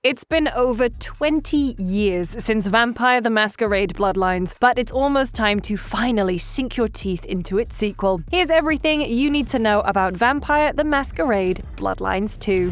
It's been over 20 years since Vampire the Masquerade Bloodlines, but it's almost time to finally sink your teeth into its sequel. Here's everything you need to know about Vampire the Masquerade Bloodlines 2.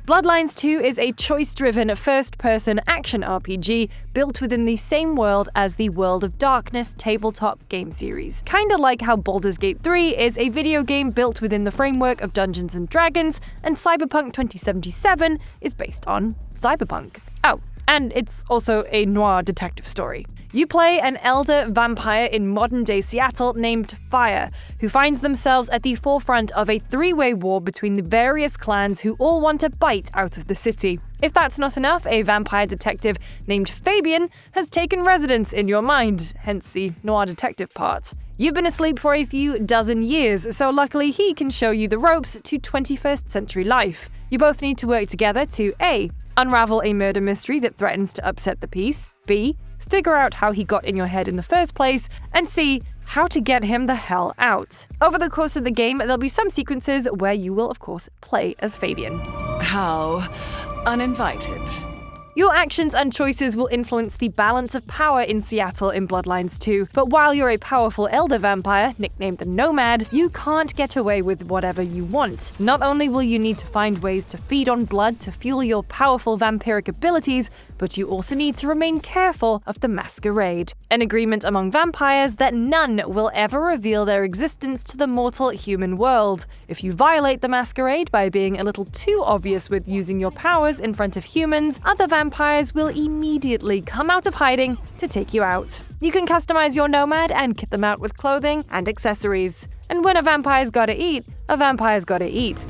Bloodlines 2 is a choice-driven first-person action RPG built within the same world as the World of Darkness tabletop game series. Kinda like how Baldur's Gate 3 is a video game built within the framework of Dungeons & Dragons, and Cyberpunk 2077 is based on Cyberpunk. Oh, and it's also a noir detective story. You play an elder vampire in modern-day Seattle named Fire, who finds themselves at the forefront of a three-way war between the various clans who all want a bite out of the city. If that's not enough, a vampire detective named Fabian has taken residence in your mind, hence the noir detective part. You've been asleep for a few dozen years, so luckily he can show you the ropes to 21st century life. You both need to work together to A. Unravel a murder mystery that threatens to upset the peace, B. Figure out how he got in your head in the first place, and C. How to get him the hell out. Over the course of the game, there'll be some sequences where you will, of course, play as Fabian. How uninvited. Your actions and choices will influence the balance of power in Seattle in Bloodlines 2, but while you're a powerful elder vampire, nicknamed the Nomad, you can't get away with whatever you want. Not only will you need to find ways to feed on blood to fuel your powerful vampiric abilities, but you also need to remain careful of the Masquerade, an agreement among vampires that none will ever reveal their existence to the mortal human world. If you violate the Masquerade by being a little too obvious with using your powers in front of humans, other vampires will immediately come out of hiding to take you out. You can customize your Nomad and kit them out with clothing and accessories. And when a vampire's gotta eat, a vampire's gotta eat.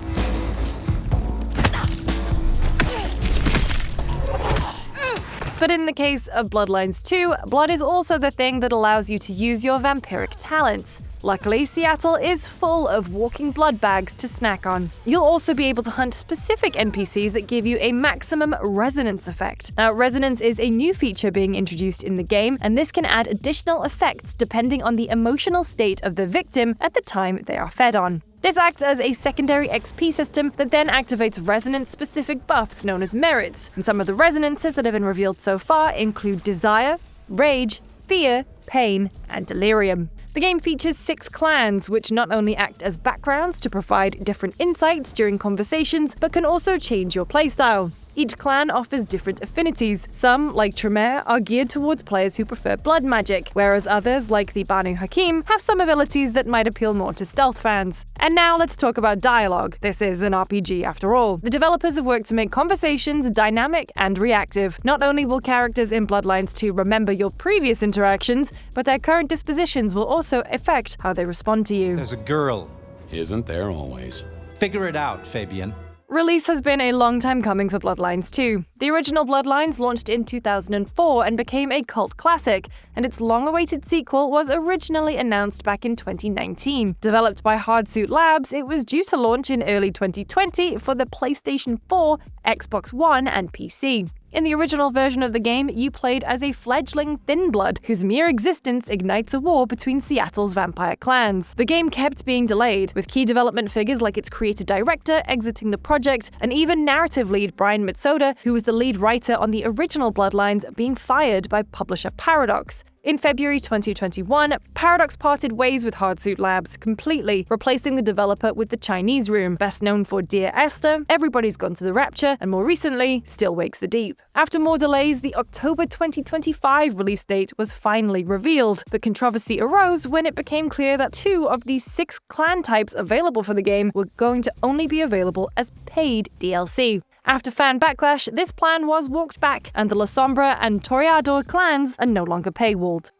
But in the case of Bloodlines 2, blood is also the thing that allows you to use your vampiric talents. Luckily, Seattle is full of walking blood bags to snack on. You'll also be able to hunt specific NPCs that give you a maximum resonance effect. Now, resonance is a new feature being introduced in the game, and this can add additional effects depending on the emotional state of the victim at the time they are fed on. This acts as a secondary XP system that then activates resonance-specific buffs known as merits, and some of the resonances that have been revealed so far include Desire, Rage, Fear, Pain, and Delirium. The game features 6 clans, which not only act as backgrounds to provide different insights during conversations, but can also change your playstyle. Each clan offers different affinities. Some, like Tremere, are geared towards players who prefer blood magic, whereas others, like the Banu Hakim, have some abilities that might appeal more to stealth fans. And now let's talk about dialogue. This is an RPG after all. The developers have worked to make conversations dynamic and reactive. Not only will characters in Bloodlines 2 remember your previous interactions, but their current dispositions will also affect how they respond to you. There's a girl. Isn't there always? Figure it out, Fabian. Release has been a long time coming for Bloodlines 2. The original Bloodlines launched in 2004 and became a cult classic, and its long-awaited sequel was originally announced back in 2019. Developed by Hardsuit Labs, it was due to launch in early 2020 for the PlayStation 4, Xbox One, and PC. In the original version of the game, you played as a fledgling Thin Blood, whose mere existence ignites a war between Seattle's vampire clans. The game kept being delayed, with key development figures like its creative director exiting the project, and even narrative lead Brian Mitsoda, who was the lead writer on the original Bloodlines, being fired by publisher Paradox. In February 2021, Paradox parted ways with Hardsuit Labs completely, replacing the developer with the Chinese Room, best known for Dear Esther, Everybody's Gone to the Rapture, and more recently, Still Wakes the Deep. After more delays, the October 2025 release date was finally revealed, but controversy arose when it became clear that 2 of the 6 clan types available for the game were going to only be available as paid DLC. After fan backlash, this plan was walked back, and the La Sombra and Toreador clans are no longer paywalled.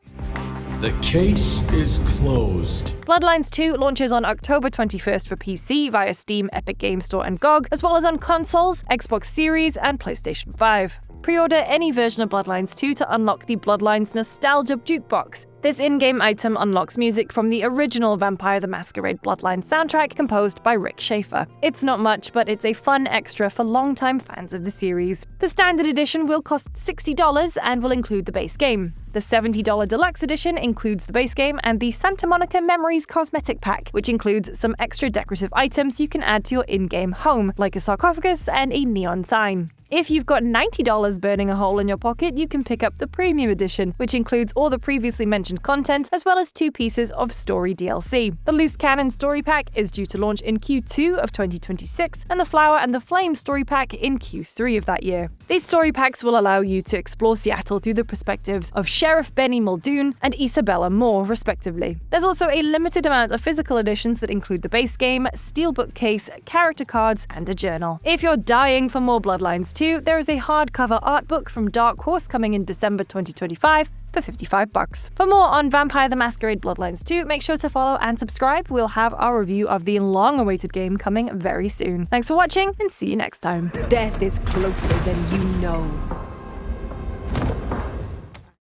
The case is closed. Bloodlines 2 launches on October 21st for PC via Steam, Epic Games Store, and GOG, as well as on consoles, Xbox Series, and PlayStation 5. Pre-order any version of Bloodlines 2 to unlock the Bloodlines Nostalgia Jukebox. This in-game item unlocks music from the original Vampire the Masquerade Bloodlines soundtrack composed by Rick Schaefer. It's not much, but it's a fun extra for longtime fans of the series. The standard edition will cost $60 and will include the base game. The $70 deluxe edition includes the base game and the Santa Monica Memories cosmetic pack, which includes some extra decorative items you can add to your in-game home, like a sarcophagus and a neon sign. If you've got $90 burning a hole in your pocket, you can pick up the Premium Edition, which includes all the previously mentioned content, as well as 2 pieces of story DLC. The Loose Cannon Story Pack is due to launch in Q2 of 2026, and the Flower and the Flame Story Pack in Q3 of that year. These story packs will allow you to explore Seattle through the perspectives of Sheriff Benny Muldoon and Isabella Moore, respectively. There's also a limited amount of physical editions that include the base game, steelbook case, character cards, and a journal. If you're dying for more Bloodlines 2, there is a hardcover art book from Dark Horse coming in December 2025 for $55. For more on Vampire the Masquerade Bloodlines 2, make sure to follow and subscribe. We'll have our review of the long-awaited game coming very soon. Thanks for watching, and see you next time. Death is closer than you know.